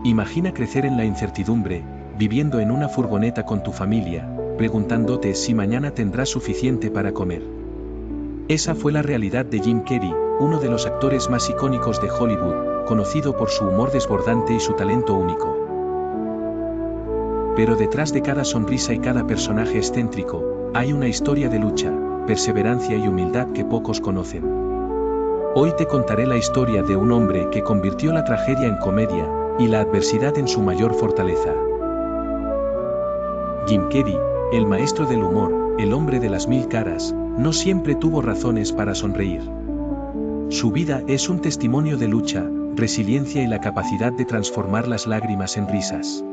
Imagina crecer en la incertidumbre, viviendo en una furgoneta con tu familia, preguntándote si mañana tendrás suficiente para comer. Esa fue la realidad de Jim Carrey, uno de los actores más icónicos de Hollywood, conocido por su humor desbordante y su talento único. Pero detrás de cada sonrisa y cada personaje excéntrico, hay una historia de lucha, perseverancia y humildad que pocos conocen. Hoy te contaré la historia de un hombre que convirtió la tragedia en comedia, y la adversidad en su mayor fortaleza. Jim Carrey, el maestro del humor, el hombre de las 1000 caras, no siempre tuvo razones para sonreír. Su vida es un testimonio de lucha, resiliencia y la capacidad de transformar las lágrimas en risas.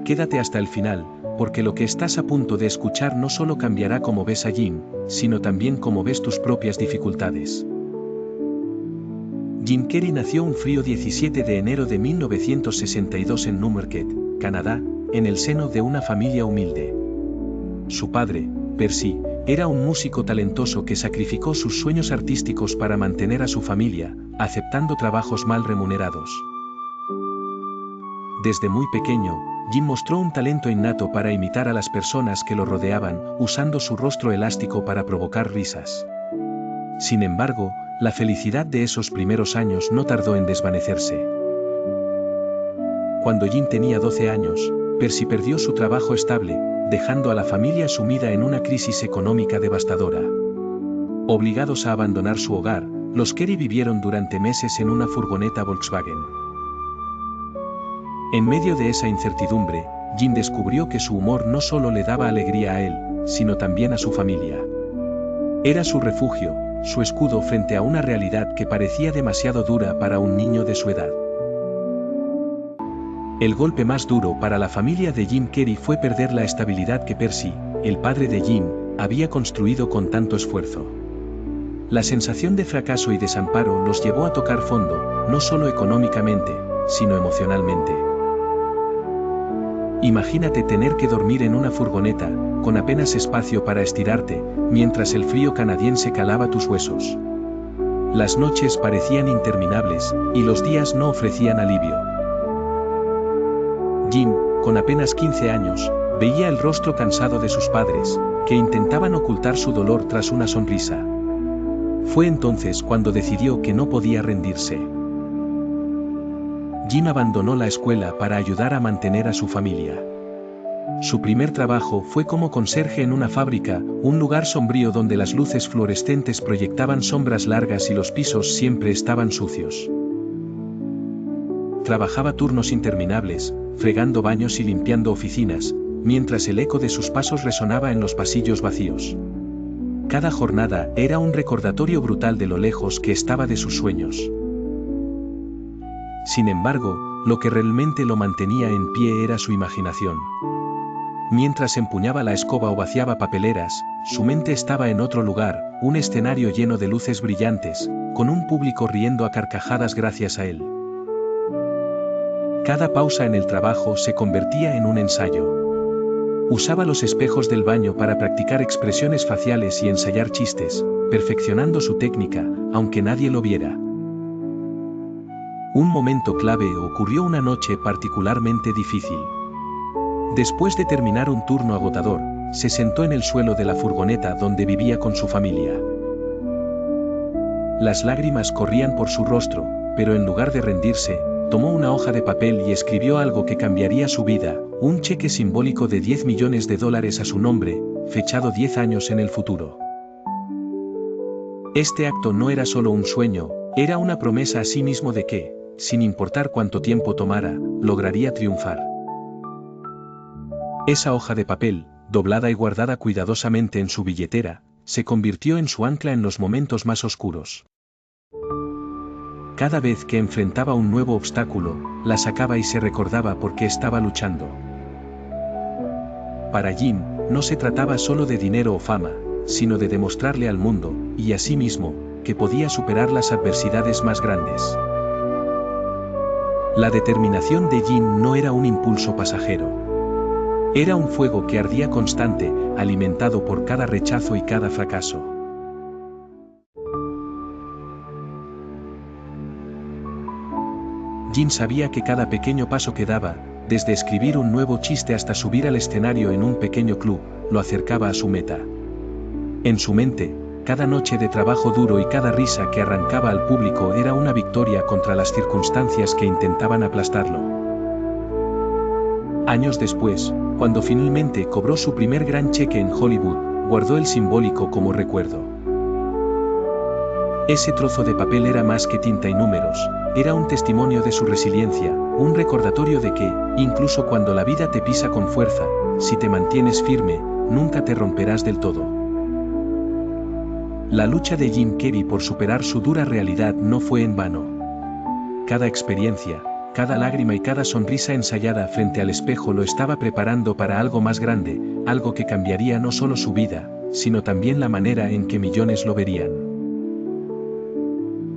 Quédate hasta el final, porque lo que estás a punto de escuchar no solo cambiará cómo ves a Jim, sino también cómo ves tus propias dificultades. Jim Carrey nació un frío 17 de enero de 1962 en Newmarket, Canadá, en el seno de una familia humilde. Su padre, Percy, era un músico talentoso que sacrificó sus sueños artísticos para mantener a su familia, aceptando trabajos mal remunerados. Desde muy pequeño, Jim mostró un talento innato para imitar a las personas que lo rodeaban, usando su rostro elástico para provocar risas. Sin embargo, la felicidad de esos primeros años no tardó en desvanecerse. Cuando Jim tenía 12 años, Percy perdió su trabajo estable, dejando a la familia sumida en una crisis económica devastadora. Obligados a abandonar su hogar, los Carrey vivieron durante meses en una furgoneta Volkswagen. En medio de esa incertidumbre, Jim descubrió que su humor no solo le daba alegría a él, sino también a su familia. Era su refugio, su escudo frente a una realidad que parecía demasiado dura para un niño de su edad. El golpe más duro para la familia de Jim Carrey fue perder la estabilidad que Percy, el padre de Jim, había construido con tanto esfuerzo. La sensación de fracaso y desamparo los llevó a tocar fondo, no solo económicamente, sino emocionalmente. Imagínate tener que dormir en una furgoneta, con apenas espacio para estirarte, mientras el frío canadiense calaba tus huesos. Las noches parecían interminables, y los días no ofrecían alivio. Jim, con apenas 15 años, veía el rostro cansado de sus padres, que intentaban ocultar su dolor tras una sonrisa. Fue entonces cuando decidió que no podía rendirse. Jim abandonó la escuela para ayudar a mantener a su familia. Su primer trabajo fue como conserje en una fábrica, un lugar sombrío donde las luces fluorescentes proyectaban sombras largas y los pisos siempre estaban sucios. Trabajaba turnos interminables, fregando baños y limpiando oficinas, mientras el eco de sus pasos resonaba en los pasillos vacíos. Cada jornada era un recordatorio brutal de lo lejos que estaba de sus sueños. Sin embargo, lo que realmente lo mantenía en pie era su imaginación. Mientras empuñaba la escoba o vaciaba papeleras, su mente estaba en otro lugar, un escenario lleno de luces brillantes, con un público riendo a carcajadas gracias a él. Cada pausa en el trabajo se convertía en un ensayo. Usaba los espejos del baño para practicar expresiones faciales y ensayar chistes, perfeccionando su técnica, aunque nadie lo viera. Un momento clave ocurrió una noche particularmente difícil. Después de terminar un turno agotador, se sentó en el suelo de la furgoneta donde vivía con su familia. Las lágrimas corrían por su rostro, pero en lugar de rendirse, tomó una hoja de papel y escribió algo que cambiaría su vida, un cheque simbólico de $10 millones a su nombre, fechado 10 años en el futuro. Este acto no era solo un sueño, era una promesa a sí mismo de que, sin importar cuánto tiempo tomara, lograría triunfar. Esa hoja de papel, doblada y guardada cuidadosamente en su billetera, se convirtió en su ancla en los momentos más oscuros. Cada vez que enfrentaba un nuevo obstáculo, la sacaba y se recordaba por qué estaba luchando. Para Jim, no se trataba solo de dinero o fama, sino de demostrarle al mundo, y a sí mismo, que podía superar las adversidades más grandes. La determinación de Jim no era un impulso pasajero. Era un fuego que ardía constante, alimentado por cada rechazo y cada fracaso. Jim sabía que cada pequeño paso que daba, desde escribir un nuevo chiste hasta subir al escenario en un pequeño club, lo acercaba a su meta. En su mente, cada noche de trabajo duro y cada risa que arrancaba al público era una victoria contra las circunstancias que intentaban aplastarlo. Años después, cuando finalmente cobró su primer gran cheque en Hollywood, guardó el simbólico como recuerdo. Ese trozo de papel era más que tinta y números, era un testimonio de su resiliencia, un recordatorio de que, incluso cuando la vida te pisa con fuerza, si te mantienes firme, nunca te romperás del todo. La lucha de Jim Carrey por superar su dura realidad no fue en vano. Cada experiencia, cada lágrima y cada sonrisa ensayada frente al espejo lo estaba preparando para algo más grande, algo que cambiaría no solo su vida, sino también la manera en que millones lo verían.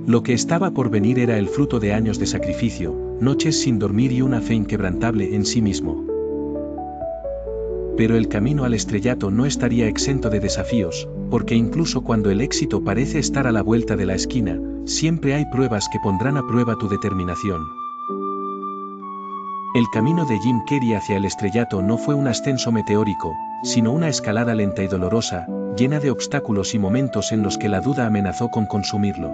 Lo que estaba por venir era el fruto de años de sacrificio, noches sin dormir y una fe inquebrantable en sí mismo. Pero el camino al estrellato no estaría exento de desafíos, porque incluso cuando el éxito parece estar a la vuelta de la esquina, siempre hay pruebas que pondrán a prueba tu determinación. El camino de Jim Carrey hacia el estrellato no fue un ascenso meteórico, sino una escalada lenta y dolorosa, llena de obstáculos y momentos en los que la duda amenazó con consumirlo.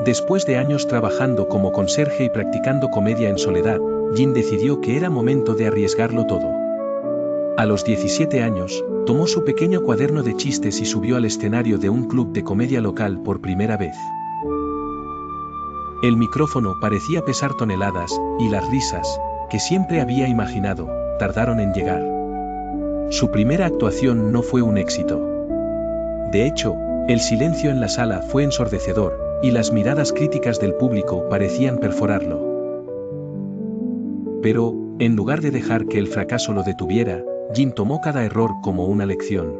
Después de años trabajando como conserje y practicando comedia en soledad, Jim decidió que era momento de arriesgarlo todo. A los 17 años, tomó su pequeño cuaderno de chistes y subió al escenario de un club de comedia local por primera vez. El micrófono parecía pesar toneladas, y las risas, que siempre había imaginado, tardaron en llegar. Su primera actuación no fue un éxito. De hecho, el silencio en la sala fue ensordecedor, y las miradas críticas del público parecían perforarlo. Pero, en lugar de dejar que el fracaso lo detuviera, Jim tomó cada error como una lección.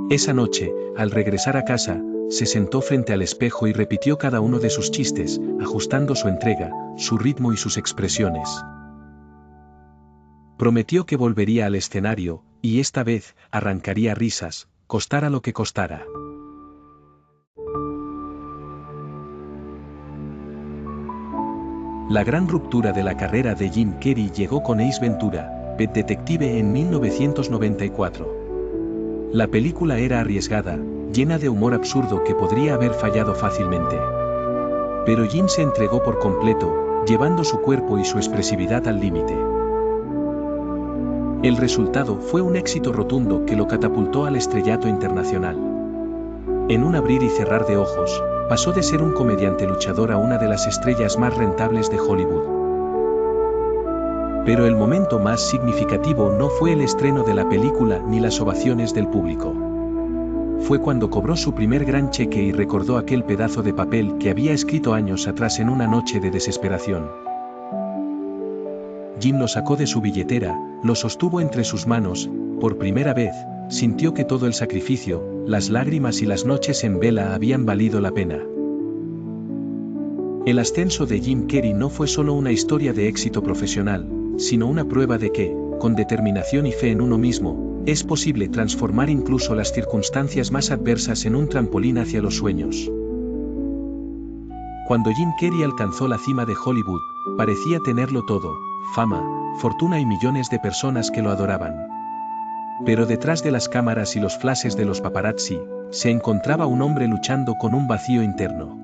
Esa noche, al regresar a casa, se sentó frente al espejo y repitió cada uno de sus chistes, ajustando su entrega, su ritmo y sus expresiones. Prometió que volvería al escenario, y esta vez, arrancaría risas, costara lo que costara. La gran ruptura de la carrera de Jim Carrey llegó con Ace Ventura, Pet Detective en 1994. La película era arriesgada, llena de humor absurdo que podría haber fallado fácilmente. Pero Jim se entregó por completo, llevando su cuerpo y su expresividad al límite. El resultado fue un éxito rotundo que lo catapultó al estrellato internacional. En un abrir y cerrar de ojos, pasó de ser un comediante luchador a una de las estrellas más rentables de Hollywood. Pero el momento más significativo no fue el estreno de la película ni las ovaciones del público. Fue cuando cobró su primer gran cheque y recordó aquel pedazo de papel que había escrito años atrás en una noche de desesperación. Jim lo sacó de su billetera, lo sostuvo entre sus manos, por primera vez, sintió que todo el sacrificio, las lágrimas y las noches en vela habían valido la pena. El ascenso de Jim Carrey no fue solo una historia de éxito profesional, sino una prueba de que, con determinación y fe en uno mismo, es posible transformar incluso las circunstancias más adversas en un trampolín hacia los sueños. Cuando Jim Carrey alcanzó la cima de Hollywood, parecía tenerlo todo: fama, fortuna y millones de personas que lo adoraban. Pero detrás de las cámaras y los flashes de los paparazzi, se encontraba un hombre luchando con un vacío interno.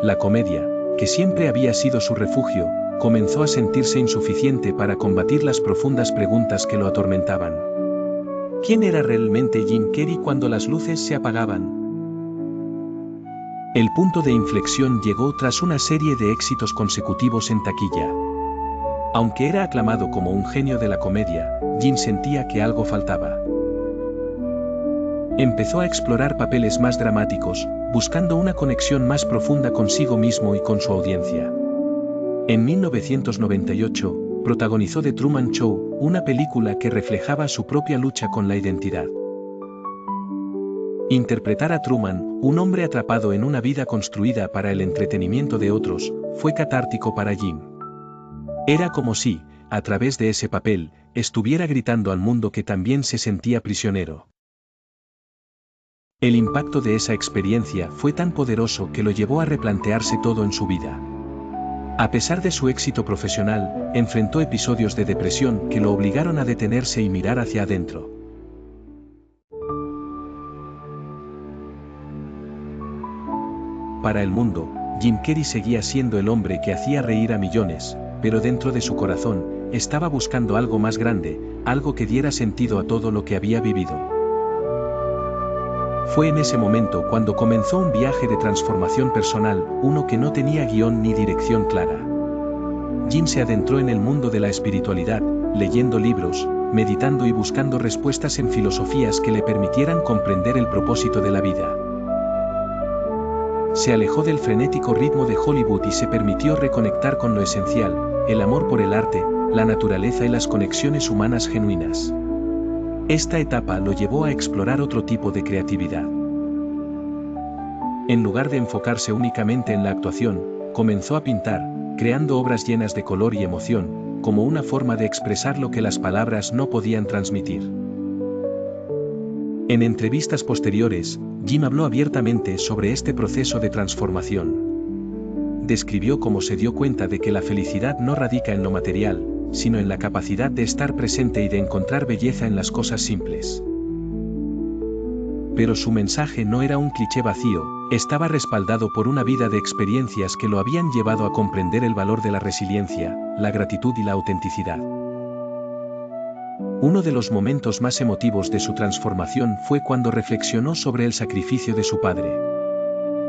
La comedia, que siempre había sido su refugio, comenzó a sentirse insuficiente para combatir las profundas preguntas que lo atormentaban. ¿Quién era realmente Jim Carrey cuando las luces se apagaban? El punto de inflexión llegó tras una serie de éxitos consecutivos en taquilla. Aunque era aclamado como un genio de la comedia, Jim sentía que algo faltaba. Empezó a explorar papeles más dramáticos, buscando una conexión más profunda consigo mismo y con su audiencia. En 1998, protagonizó The Truman Show, una película que reflejaba su propia lucha con la identidad. Interpretar a Truman, un hombre atrapado en una vida construida para el entretenimiento de otros, fue catártico para Jim. Era como si, a través de ese papel, estuviera gritando al mundo que también se sentía prisionero. El impacto de esa experiencia fue tan poderoso que lo llevó a replantearse todo en su vida. A pesar de su éxito profesional, enfrentó episodios de depresión que lo obligaron a detenerse y mirar hacia adentro. Para el mundo, Jim Carrey seguía siendo el hombre que hacía reír a millones, pero dentro de su corazón, estaba buscando algo más grande, algo que diera sentido a todo lo que había vivido. Fue en ese momento cuando comenzó un viaje de transformación personal, uno que no tenía guión ni dirección clara. Jim se adentró en el mundo de la espiritualidad, leyendo libros, meditando y buscando respuestas en filosofías que le permitieran comprender el propósito de la vida. Se alejó del frenético ritmo de Hollywood y se permitió reconectar con lo esencial, el amor por el arte, la naturaleza y las conexiones humanas genuinas. Esta etapa lo llevó a explorar otro tipo de creatividad. En lugar de enfocarse únicamente en la actuación, comenzó a pintar, creando obras llenas de color y emoción, como una forma de expresar lo que las palabras no podían transmitir. En entrevistas posteriores, Jim habló abiertamente sobre este proceso de transformación. Describió cómo se dio cuenta de que la felicidad no radica en lo material, sino en la capacidad de estar presente y de encontrar belleza en las cosas simples. Pero su mensaje no era un cliché vacío, estaba respaldado por una vida de experiencias que lo habían llevado a comprender el valor de la resiliencia, la gratitud y la autenticidad. Uno de los momentos más emotivos de su transformación fue cuando reflexionó sobre el sacrificio de su padre.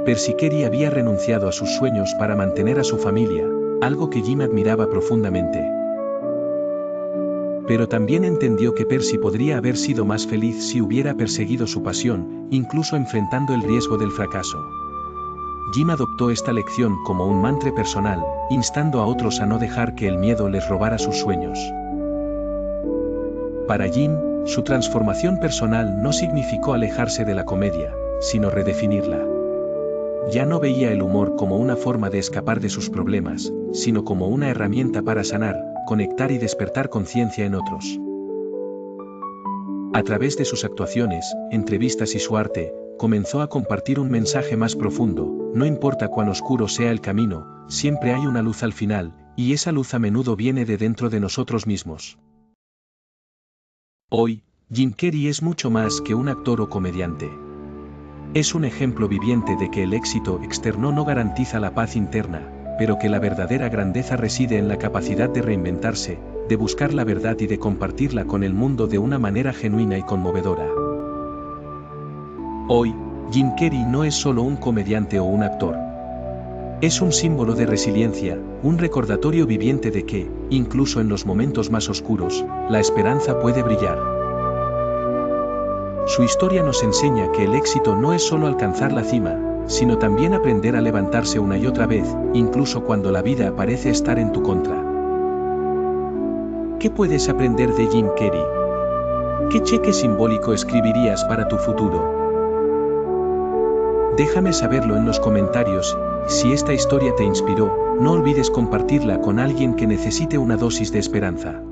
Percy Carey había renunciado a sus sueños para mantener a su familia, algo que Jim admiraba profundamente. Pero también entendió que Percy podría haber sido más feliz si hubiera perseguido su pasión, incluso enfrentando el riesgo del fracaso. Jim adoptó esta lección como un mantra personal, instando a otros a no dejar que el miedo les robara sus sueños. Para Jim, su transformación personal no significó alejarse de la comedia, sino redefinirla. Ya no veía el humor como una forma de escapar de sus problemas, sino como una herramienta para sanar, conectar y despertar conciencia en otros. A través de sus actuaciones, entrevistas y su arte, comenzó a compartir un mensaje más profundo: no importa cuán oscuro sea el camino, siempre hay una luz al final, y esa luz a menudo viene de dentro de nosotros mismos. Hoy, Jim Carrey es mucho más que un actor o comediante. Es un ejemplo viviente de que el éxito externo no garantiza la paz interna, pero que la verdadera grandeza reside en la capacidad de reinventarse, de buscar la verdad y de compartirla con el mundo de una manera genuina y conmovedora. Hoy, Jim Carrey no es solo un comediante o un actor. Es un símbolo de resiliencia, un recordatorio viviente de que, incluso en los momentos más oscuros, la esperanza puede brillar. Su historia nos enseña que el éxito no es solo alcanzar la cima, sino también aprender a levantarse una y otra vez, incluso cuando la vida parece estar en tu contra. ¿Qué puedes aprender de Jim Carrey? ¿Qué cheque simbólico escribirías para tu futuro? Déjame saberlo en los comentarios. Si esta historia te inspiró, no olvides compartirla con alguien que necesite una dosis de esperanza.